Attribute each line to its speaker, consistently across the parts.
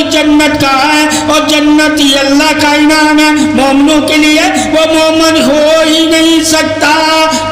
Speaker 1: کی جنت کا ہے اور جنت ہی اللہ کا انعام ہے مومنوں کے لیے. وہ مومن ہو ہی نہیں سکتا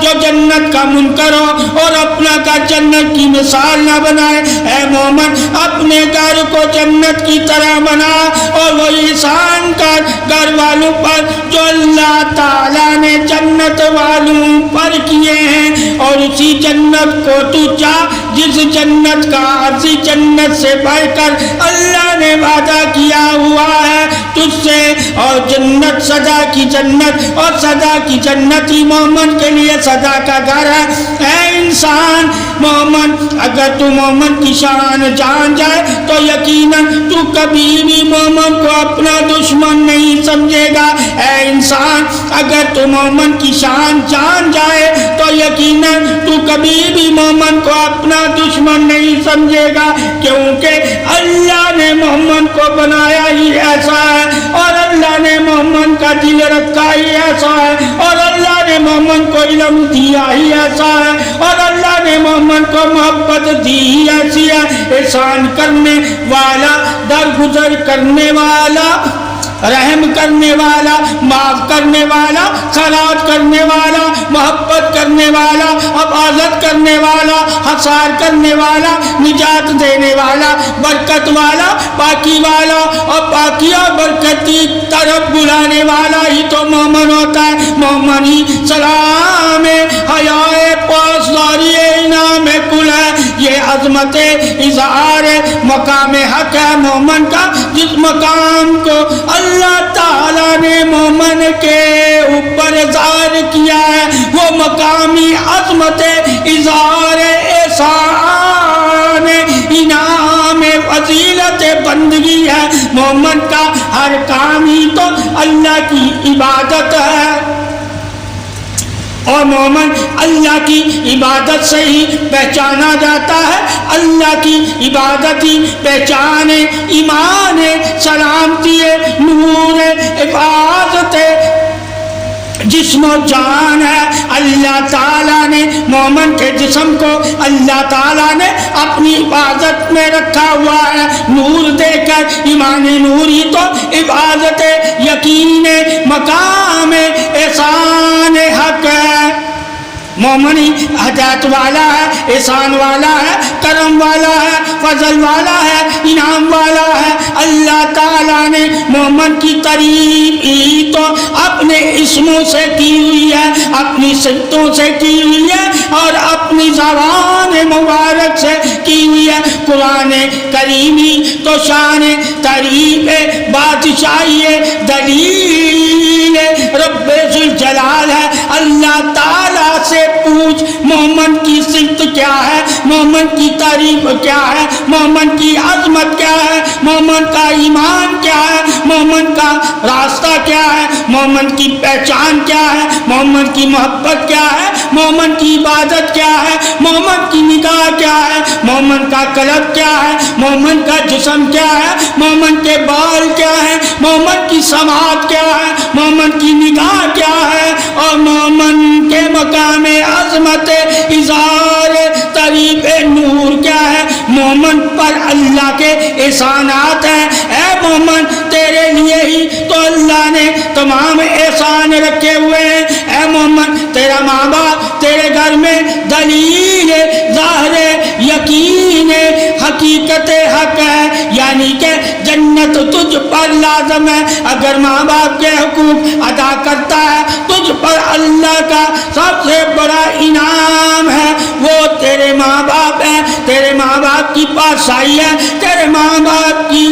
Speaker 1: جو جنت کا منکر ہو اور اپنا گھر جنت کی مثال نہ بنائے. اے مومن اپنے گھر کو جنت کی طرح بنا اور وہ احسان کر گھر والوں پر جو اللہ تعالیٰ نے جنت والوں پر کیے ہیں اور اسی جنت کو تو چاہ جس جنت کا اسی جنت سے بڑھ کر اللہ نے وعدہ کیا ہوا ہے تجھ سے. اور جنت سزا کی جنت اور سزا کی جنت ہی مومن کے لیے سزا کا گھر ہے. اے انسان مومن اگر تو مومن کی شان جان جائے تو یقیناً تو کبھی بھی مومن کو اپنا دشمن نہیں سمجھے گا. اے انسان اگر تو مومن کی شان جان جائے تو یقیناً تو کبھی بھی مومن کو اپنا دشمن نہیں سمجھے گا کیونکہ اللہ نے مومن کو بنایا ہی ایسا ہے اور اللہ نے مومن کا دل رکھا ہی ایسا ہے اور اللہ نے مومن کو علم دیا ہی ایسا ہے اور اللہ نے مومن کو محبت دی ہی ایسی ہے. احسان کرنے والا درگزر کرنے والا رحم کرنے والا معاف کرنے والا خیرات کرنے والا محبت کرنے والا حفاظت کرنے والا حصار کرنے والا نجات دینے والا برکت والا پاکی والا اور پاکی اور برکتی طرف بلانے والا ہی تو مومن ہوتا ہے. مومن ہی سلام حیائے پاسداری انعام کل ہے. یہ عظمت اظہار مقام حق ہے مومن کا جس مقام کو اللہ تعالیٰ نے مومن کے اوپر اظہار کیا ہے وہ مقامی عظمت اظہار احسان انعام فضیلت بندگی ہے. مومن کا ہر کام ہی تو اللہ کی عبادت ہے اور مومن اللہ کی عبادت سے ہی پہچانا جاتا ہے. اللہ کی عبادت ہی پہچان ایمان سلامتی نور حفاظت جسم و جان ہے. اللہ تعالیٰ نے مومن کے جسم کو اللہ تعالیٰ نے اپنی حفاظت میں رکھا ہوا ہے نور دے کر. ایمان نور ہی تو حفاظت یقین مقام احسان حق ہے. مومن ہی ہدایت والا ہے احسان والا ہے کرم والا ہے فضل والا ہے انعام والا ہے. اللہ تعالیٰ نے مومن کی تعریف ہی تو اپنے اسموں سے کی ہوئی ہے اپنی صفتوں سے کی ہوئی ہے اور اپنی زبان مبارک سے کی ہوئی ہے. قرآن کریمی تو شان تعریف بادشاہی دلیل رب ذوالجلال ہے. اللہ تعالیٰ سے پوچھ مومن کی صفت کیا ہے مومن کی تعریف کیا ہے مومن کی عظمت کیا ہے مومن کا ایمان کیا ہے مومن کا راستہ کیا ہے مومن کی پہچان کیا ہے مومن کی محبت کیا ہے مومن کی عبادت کیا ہے مومن کی نگاہ کیا ہے مومن کا قلب کیا ہے مومن کا جسم کیا ہے مومن کے بال کیا ہے مومن کی سماعت کیا ہے مومن کی نگاہ کیا ہے اور مومن کے مقام عظمت اظہار تعریف نور کیا ہے. مومن پر اللہ کے احسانات ہیں. اے مومن تیرے لیے ہی تو اللہ نے تمام احسان رکھے ہوئے ہیں. اے مومن تیرا ماں باپ تیرے گھر میں دلیل ظاہر یقین حقیقت حق ہے یعنی کہ جنت تجھ پر لازم ہے. اگر ماں باپ کے حقوق ادا کرتا ہے تجھ پر اللہ کا سب سے بڑا انعام ہے وہ تیرے ماں باپ ہیں. تیرے ماں باپ کی پاسائی ہے تیرے ماں باپ کی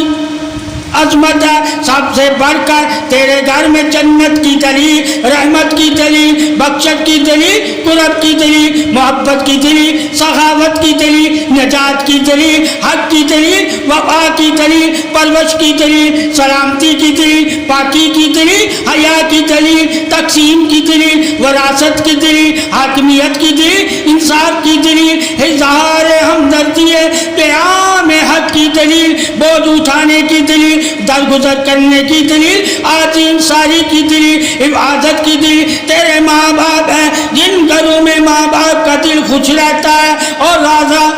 Speaker 1: عظمت ہے. سب سے بڑھ کر تیرے گھر میں جنت کی دلیل رحمت کی دلیل بخشت کی دلیل قرب کی دلیل محبت کی دلیل سخاوت کی دلیل نجات کی دلیل حق کی دلیل وفا کی دلیل پرورش کی دلیل سلامتی کی دلیل پاکی کی دلیل حیا کی دلیل تقسیم کی دلیل وراثت کی دلیل حاکمیت کی دلیل انصاف کی دلیل اظہار ہمدردی قیام حق کی دلیل بوجھ اٹھانے کی دلیل درگزر کرنے کی دلیل آج انصاری کی دلیل حفاظت کی دلیل. تیرے ماں باپ ہیں جن گھروں میں ماں باپ کا دل خوش رہتا ہے اور راضا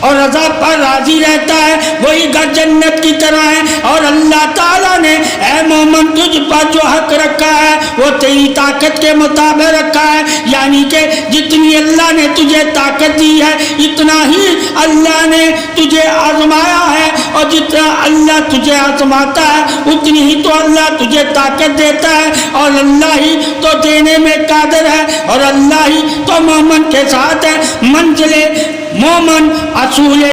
Speaker 1: اور رضا پر راضی رہتا ہے وہی گھر جنت کی طرح ہے. اور اللہ تعالیٰ نے اے مومن تجھ پر جو حق رکھا ہے وہ تیری طاقت کے مطابق رکھا ہے, یعنی کہ جتنی اللہ نے تجھے طاقت دی ہے اتنا ہی اللہ نے تجھے آزمایا ہے, اور جتنا اللہ تجھے آزماتا ہے اتنی ہی تو اللہ تجھے طاقت دیتا ہے, اور اللہ ہی تو دینے میں قادر ہے, اور اللہ ہی تو مومن کے ساتھ ہے. منزل مومن اصول